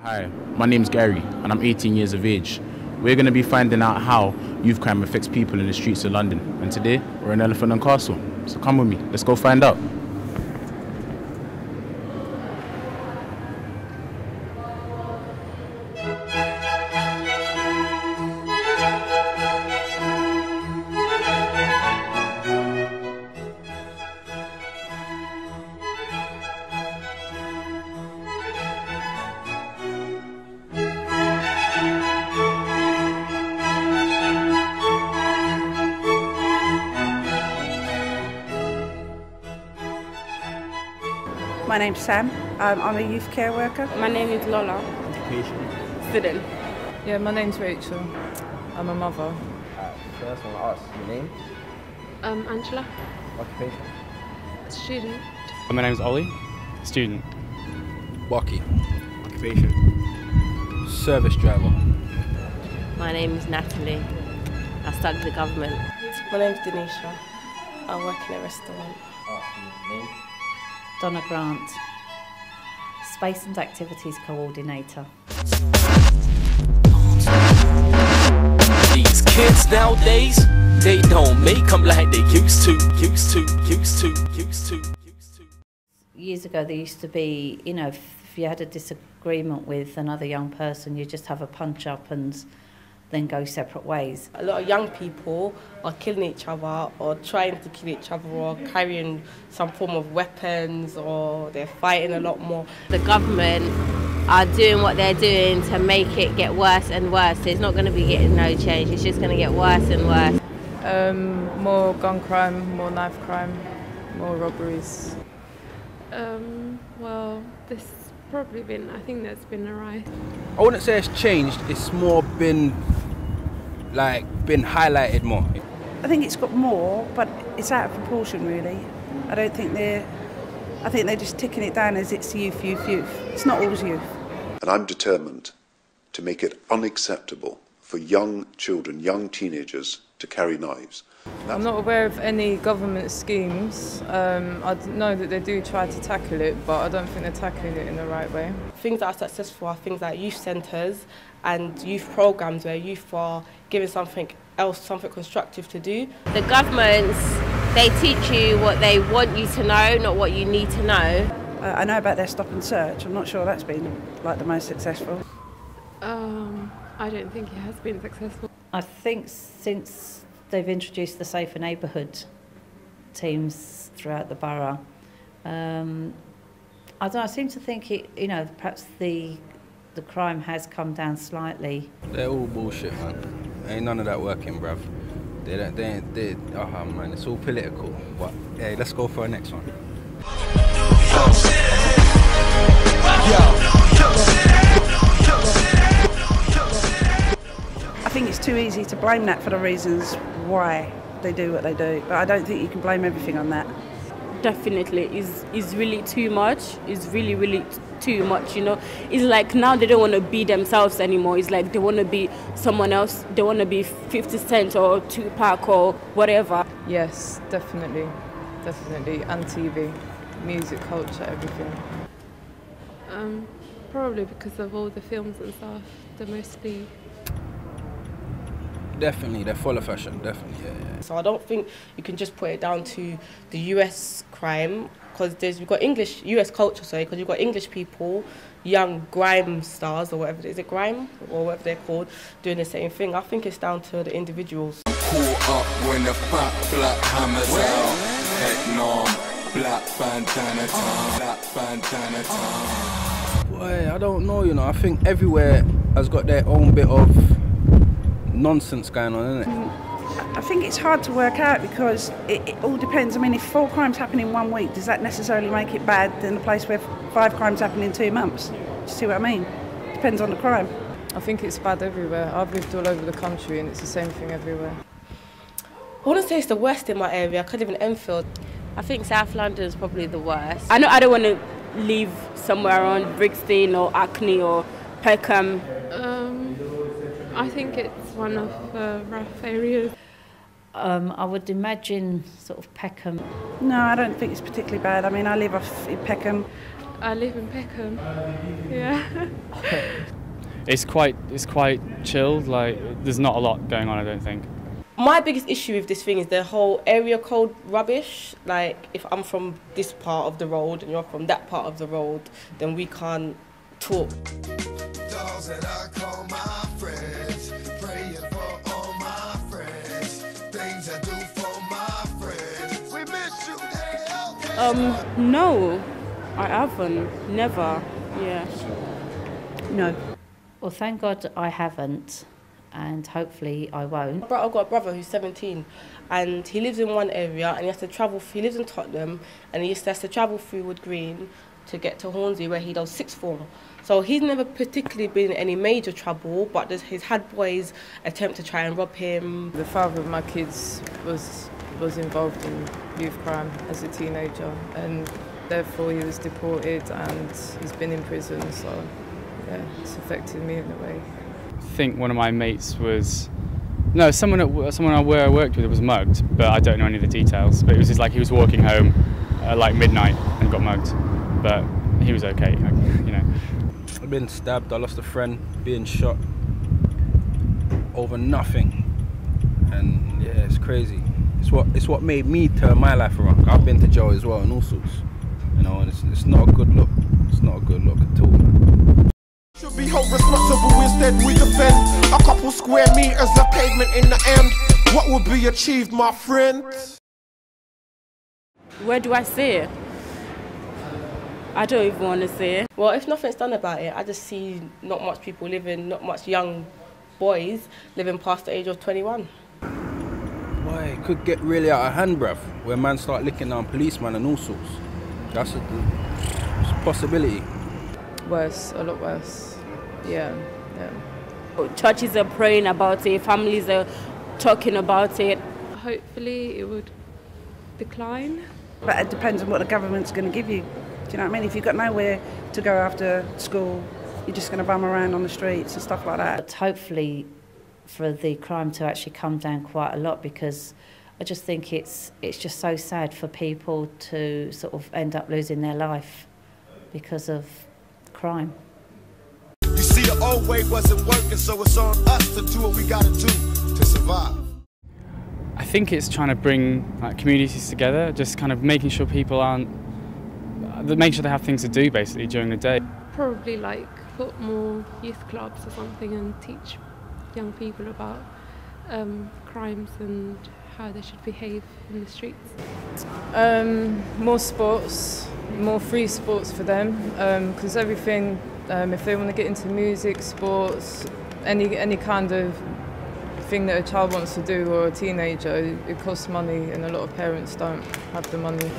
Hi, my name's Gary and I'm 18 years of age. We're going to be finding out how youth crime affects people in the streets of London. And today, we're in Elephant and Castle. So come with me, let's go find out. My name's Sam. I'm a youth care worker. My name is Lola. Occupation. Student. Yeah, my name's Rachel. I'm a mother. First one, ask your name. Angela. Occupation. Student. My name's Ollie. Student. Bucky. Occupation. Service driver. My name is Natalie. I study the government. My name's Denisha. I work in a restaurant. Ask your name. Donna Grant, Space and Activities Coordinator. These kids nowadays, they don't make them like they used to. Years ago there used to be, you know, if you had a disagreement with another young person, you just have a punch up and then go separate ways. A lot of young people are killing each other or trying to kill each other or carrying some form of weapons, or they're fighting a lot more. The government are doing what they're doing to make it get worse and worse. There's not going to be getting no change. It's just going to get worse and worse. More gun crime, more knife crime, more robberies. Well, there's probably been, I think there's been a rise. I wouldn't say it's changed, it's more been highlighted more. I think it's got more, but it's out of proportion really. I think they're just ticking it down as it's youth. It's not always youth. And I'm determined to make it unacceptable for young children, young teenagers to carry knives. I'm not aware of any government schemes. I know that they do try to tackle it, but I don't think they're tackling it in the right way. Things that are successful are things like youth centres and youth programmes where youth are given something else, something constructive to do. The governments, they teach you what they want you to know, not what you need to know. I know about their stop and search. I'm not sure that's been like the most successful. I don't think it has been successful. I think since they've introduced the Safer Neighbourhood teams throughout the borough, I don't know, I seem to think it, you know, perhaps the crime has come down slightly. They're all bullshit, man. Ain't none of that working, bruv. Oh man, it's all political. But hey, let's go for our next one. I think it's too easy to blame that for the reasons why they do what they do, but I don't think you can blame everything on that. Definitely, is really too much. It's really too much, you know. It's like now they don't want to be themselves anymore. It's like they want to be someone else. They want to be 50 Cent or Tupac or whatever. Yes, definitely. And TV, music, culture, everything. Probably because of all the films and stuff. They're mostly... Definitely, they're full of fashion, definitely, yeah. So I don't think you can just put it down to the US crime, because you've got US culture, because you've got English people, young grime stars or whatever, is it grime or whatever they're called, doing the same thing. I think it's down to the individuals. Caught up when the fat black hammers out. Head norm, black bandana time. Boy, I don't know, you know, I think everywhere has got their own bit of nonsense going on, isn't it? I think it's hard to work out because it all depends. I mean, if 4 crimes happen in 1 week, does that necessarily make it bad than a place where 5 crimes happen in 2 months? Do you see what I mean? Depends on the crime. I think it's bad everywhere. I've lived all over the country and it's the same thing everywhere. I wouldn't say it's the worst in my area. I could live in Enfield. I think South London is probably the worst. I know I don't want to live somewhere around Brixton or Hackney or Peckham. I think it's one of the rough areas. I would imagine sort of Peckham. No, I don't think it's particularly bad. I mean, I live in Peckham. I live in Peckham. Yeah. It's quite chilled. Like there's not a lot going on, I don't think. My biggest issue with this thing is the whole area code rubbish. Like if I'm from this part of the road and you're from that part of the road, then we can't talk. Dogs that I call my friends, praying for all my friends, things I do for my friends. We miss you. No, I haven't. Never. Yeah. No. Well, thank God I haven't, and hopefully I won't. I've got a brother who's 17, and he lives in one area, and he has to travel. He lives in Tottenham, and he has to travel through Wood Green to get to Hornsey, where he does sixth form. So he's never particularly been in any major trouble, but he's had boys attempt to try and rob him. The father of my kids was involved in youth crime as a teenager, and therefore he was deported and he's been in prison. So yeah, it's affected me in a way. I think one of my mates was someone where I worked with was mugged, but I don't know any of the details. But it was just like he was walking home at like midnight and got mugged, but he was okay, you know. I've been stabbed, I lost a friend, being shot over nothing, and yeah, it's crazy. It's what made me turn my life around. I've been to jail as well and all sorts, you know, and it's not a good look. It's not a good look at all. Should be held responsible, instead we defend a couple square meters of pavement in the end. What will be achieved, my friend? Where do I see it? I don't even want to see it. Well, if nothing's done about it, I just see not much people living, not much young boys living past the age of 21. Boy, it could get really out of hand, bruv, where man start licking down policemen and all sorts. That's a possibility. Worse, a lot worse. Yeah. Churches are praying about it, families are talking about it. Hopefully it would decline. But it depends on what the government's going to give you. Do you know what I mean? If you've got nowhere to go after school, you're just going to bum around on the streets and stuff like that. But hopefully for the crime to actually come down quite a lot, because I just think it's just so sad for people to sort of end up losing their life because of crime. You see, the old way wasn't working, so it's on us to do what we gotta do to survive. I think it's trying to bring communities together, just kind of making sure people make sure they have things to do basically during the day. Probably like put more youth clubs or something and teach young people about crimes and how they should behave in the streets. More sports, more free sports for them, because everything, if they want to get into music, sports, any kind of thing that a child wants to do or a teenager, it costs money and a lot of parents don't have the money.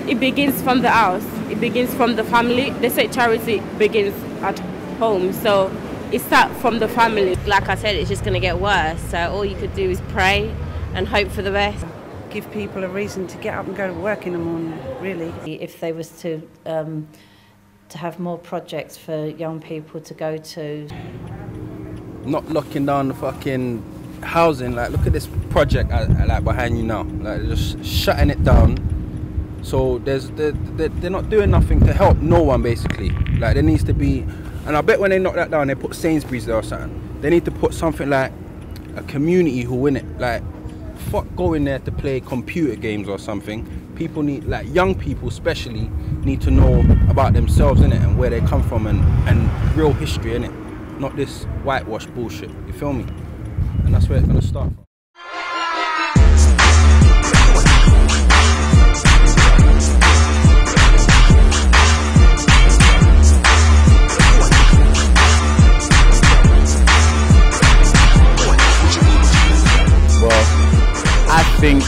It begins from the house, it begins from the family. They say charity begins at home, so it starts from the family. Like I said, it's just going to get worse, so all you could do is pray and hope for the best. Give people a reason to get up and go to work in the morning, really. If they was to have more projects for young people to go to. Not locking down the fucking housing, like look at this project like behind you now, like just shutting it down. So they're not doing nothing to help no one basically. Like there needs to be, and I bet when they knock that down they put Sainsbury's there or something. They need to put something like a community who win it. Like fuck going there to play computer games or something. People need, like young people especially, need to know about themselves innit, and where they come from and real history innit. Not this whitewash bullshit, you feel me? And that's where it's gonna start from. Well, I think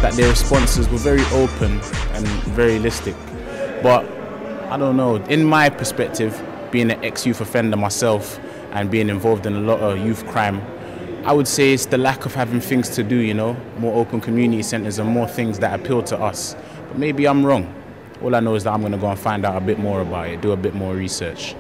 that their responses were very open and very realistic, but I don't know, in my perspective, being an ex-youth offender myself and being involved in a lot of youth crime, I would say it's the lack of having things to do, you know, more open community centres and more things that appeal to us. But maybe I'm wrong. All I know is that I'm going to go and find out a bit more about it, do a bit more research.